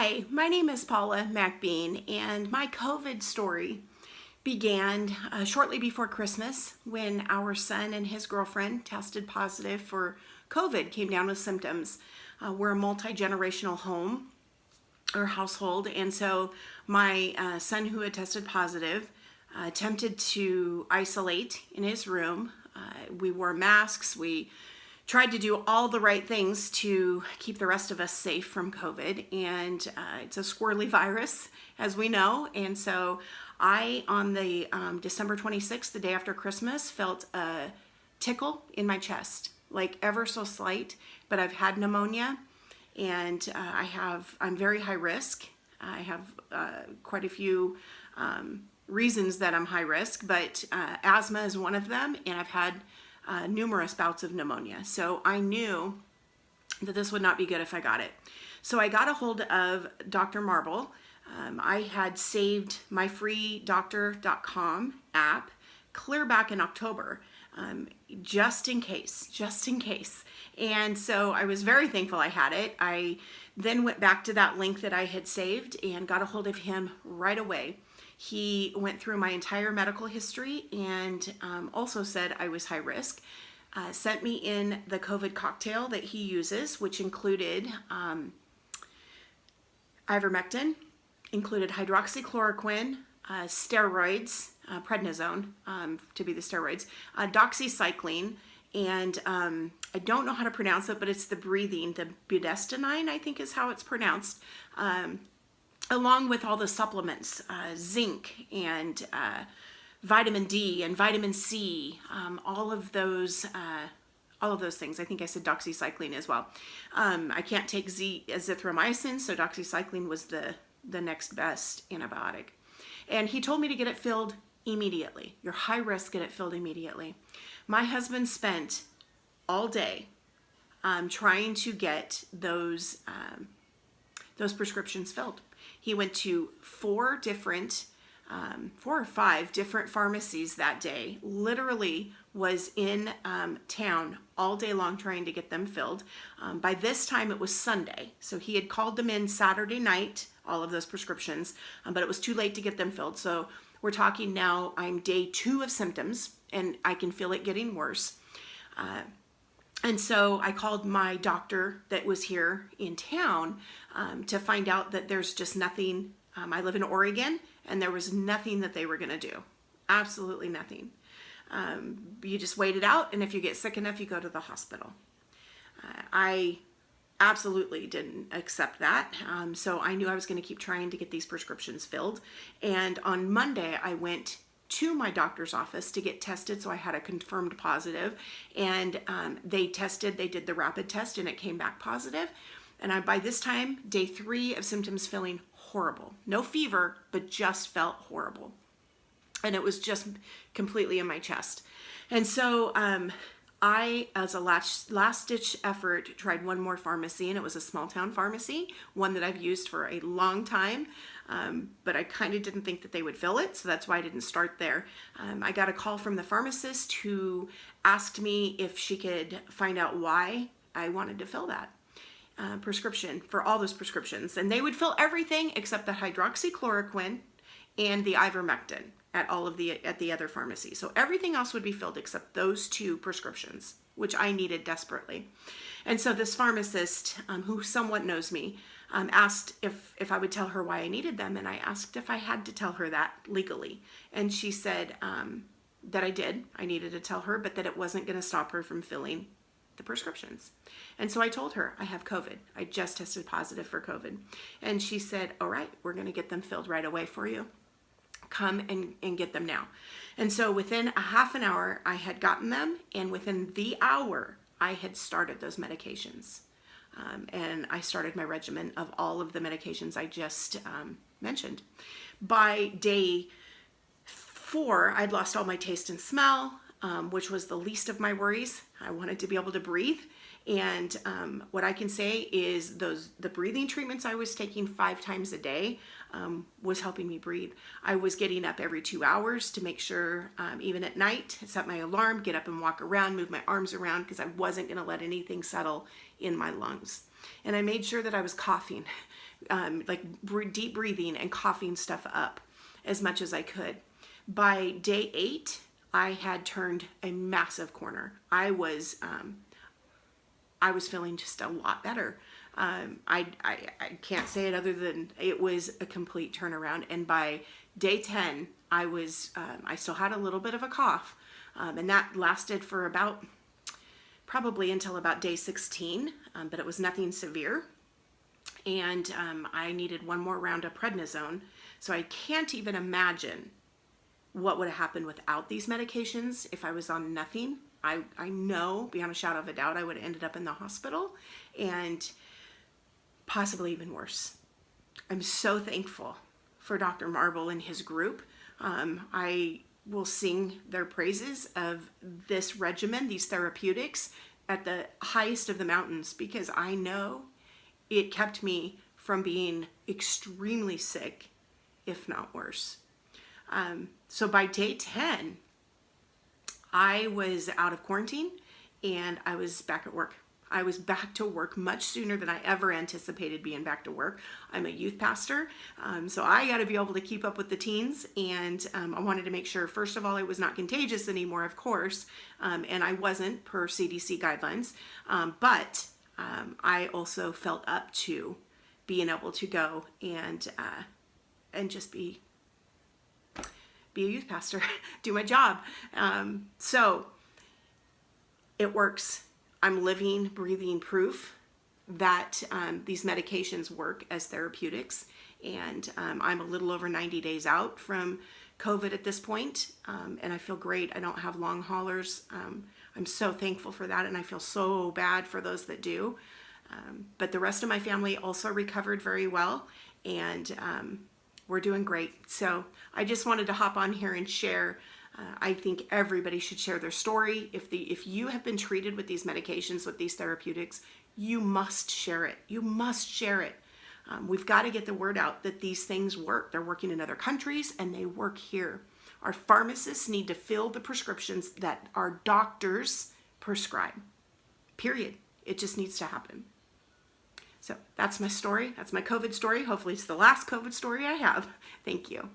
Hi, my name is Paula MacBean, and my COVID story began shortly before Christmas when our son and his girlfriend tested positive for COVID, came down with symptoms. We're a multi-generational home or household, and so my son who had tested positive attempted to isolate in his room. We wore masks, we tried to do all the right things to keep the rest of us safe from COVID, and it's a squirrely virus, as we know, and so I, on the December 26th, the day after Christmas, felt a tickle in my chest, like ever so slight, but I've had pneumonia, and I'm very high risk. I have quite a few reasons that I'm high risk, but asthma is one of them, and I've had numerous bouts of pneumonia. So I knew that this would not be good if I got it. So I got a hold of Dr. Marble. I had saved my free doctor.com app clear back in October, just in case. And so I was very thankful I had it. I then went back to that link that I had saved and got a hold of him right away. He went through my entire medical history and also said I was high risk. Sent me in the COVID cocktail that he uses, which included Ivermectin, included hydroxychloroquine, steroids, prednisone to be the steroids, doxycycline, and I don't know how to pronounce it, but it's the budesonide, I think is how it's pronounced. Along with all the supplements, zinc and vitamin D and vitamin C, all of those things. I think I said doxycycline as well. I can't take azithromycin, so doxycycline was the next best antibiotic. And he told me to get it filled immediately. You're high risk, get it filled immediately. My husband spent all day trying to get those prescriptions filled. He went to four or five different pharmacies that day, literally was in town all day long trying to get them filled. By this time it was Sunday, so he had called them in Saturday night, all of those prescriptions, but it was too late to get them filled. So we're talking now, I'm day 2 of symptoms and I can feel it getting worse. And so I called my doctor that was here in town to find out that there's just nothing. I live in Oregon, and there was nothing that they were going to do. Absolutely nothing. You just wait it out, and if you get sick enough, you go to the hospital. I absolutely didn't accept that. So I knew I was going to keep trying to get these prescriptions filled. And on Monday, I went to my doctor's office to get tested, so I had a confirmed positive, and they did the rapid test, and it came back positive. And by this time, day 3 of symptoms, feeling horrible. No fever, but just felt horrible. And it was just completely in my chest. And so I, as a last-ditch effort, tried one more pharmacy, and it was a small-town pharmacy, one that I've used for a long time, but I kind of didn't think that they would fill it, so that's why I didn't start there. I got a call from the pharmacist who asked me if she could find out why I wanted to fill that prescription for all those prescriptions, and they would fill everything except the hydroxychloroquine and the ivermectin at the other pharmacies. So everything else would be filled except those 2 prescriptions, which I needed desperately. And so this pharmacist, who somewhat knows me, asked if I would tell her why I needed them, and I asked if I had to tell her that legally, and she said that I needed to tell her, but that it wasn't going to stop her from filling the prescriptions. And so I told her I have COVID. I just tested positive for COVID. And she said, all right, we're going to get them filled right away for you. Come and get them now. And so within a half an hour, I had gotten them, and within the hour, I had started those medications. And I started my regimen of all of the medications I just mentioned. By day 4, I'd lost all my taste and smell, which was the least of my worries. I wanted to be able to breathe. And what I can say is the breathing treatments I was taking 5 times a day was helping me breathe. I was getting up every 2 hours to make sure, even at night, set my alarm, get up and walk around, move my arms around, because I wasn't going to let anything settle in my lungs. And I made sure that I was coughing deep breathing and coughing stuff up as much as I could. By day 8, I had turned a massive corner. I was feeling just a lot better. I can't say it other than it was a complete turnaround. And by day 10, I still had a little bit of a cough, and that lasted for probably until about day 16, but it was nothing severe. And I needed one more round of prednisone. So I can't even imagine what would have happened without these medications if I was on nothing. I know beyond a shadow of a doubt I would have ended up in the hospital, and possibly even worse. I'm so thankful for Dr. Marble and his group. I will sing their praises of this regimen, these therapeutics, at the highest of the mountains, because I know it kept me from being extremely sick, if not worse. So by day 10, I was out of quarantine and I was back at work. I was back to work much sooner than I ever anticipated being back to work. I'm a youth pastor, so I got to be able to keep up with the teens, and I wanted to make sure, first of all, it was not contagious anymore, of course, and I wasn't per CDC guidelines, but I also felt up to being able to go and just be a youth pastor, do my job. So it works. I'm living, breathing proof that these medications work as therapeutics. And I'm a little over 90 days out from COVID at this point, and I feel great. I don't have long haulers. I'm so thankful for that, and I feel so bad for those that do. But the rest of my family also recovered very well, and we're doing great. So I just wanted to hop on here and share. I think everybody should share their story. If you have been treated with these medications, with these therapeutics, you must share it. You must share it. We've got to get the word out that these things work. They're working in other countries and they work here. Our pharmacists need to fill the prescriptions that our doctors prescribe. Period. It just needs to happen. So that's my story. That's my COVID story. Hopefully it's the last COVID story I have. Thank you.